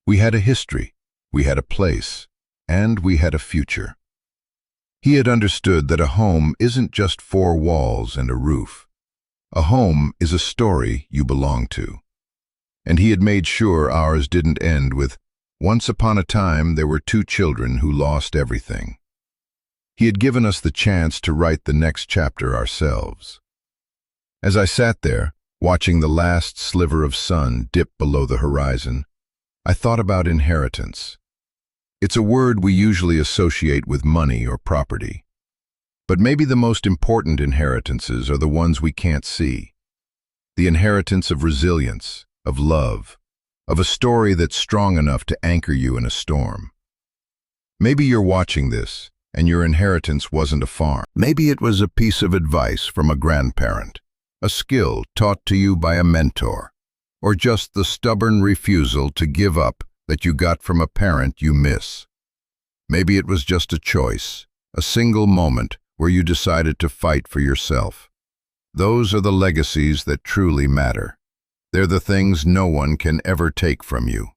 We had a history, we had a place, and we had a future. He had understood that a home isn't just four walls and a roof. A home is a story you belong to. And he had made sure ours didn't end with, "Once upon a time there were two children who lost everything." He had given us the chance to write the next chapter ourselves. As I sat there, watching the last sliver of sun dip below the horizon, I thought about inheritance. It's a word we usually associate with money or property. But maybe the most important inheritances are the ones we can't see. The inheritance of resilience, of love, of a story that's strong enough to anchor you in a storm. Maybe you're watching this, and your inheritance wasn't a farm. Maybe it was a piece of advice from a grandparent, a skill taught to you by a mentor, or just the stubborn refusal to give up that you got from a parent you miss. Maybe it was just a choice, a single moment where you decided to fight for yourself. Those are the legacies that truly matter. They're the things no one can ever take from you.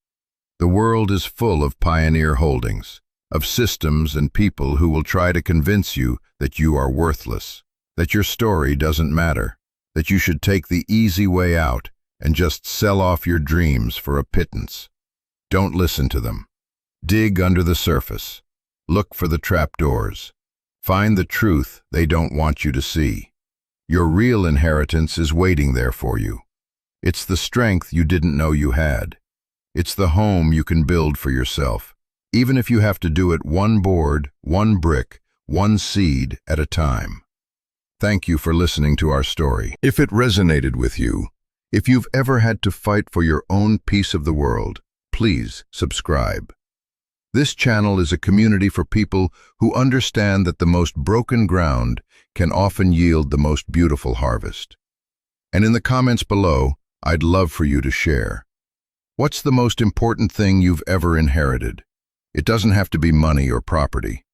The world is full of pioneer holdings, of systems and people who will try to convince you that you are worthless, that your story doesn't matter, that you should take the easy way out and just sell off your dreams for a pittance. Don't listen to them. Dig under the surface. Look for the trapdoors. Find the truth they don't want you to see. Your real inheritance is waiting there for you. It's the strength you didn't know you had. It's the home you can build for yourself, even if you have to do it one board, one brick, one seed at a time. Thank you for listening to our story. If it resonated with you, if you've ever had to fight for your own piece of the world, please subscribe. This channel is a community for people who understand that the most broken ground can often yield the most beautiful harvest. And in the comments below, I'd love for you to share. What's the most important thing you've ever inherited? It doesn't have to be money or property.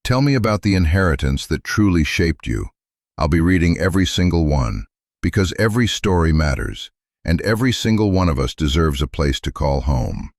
Tell me about the inheritance that truly shaped you. I'll be reading every single one, because every story matters, and every single one of us deserves a place to call home.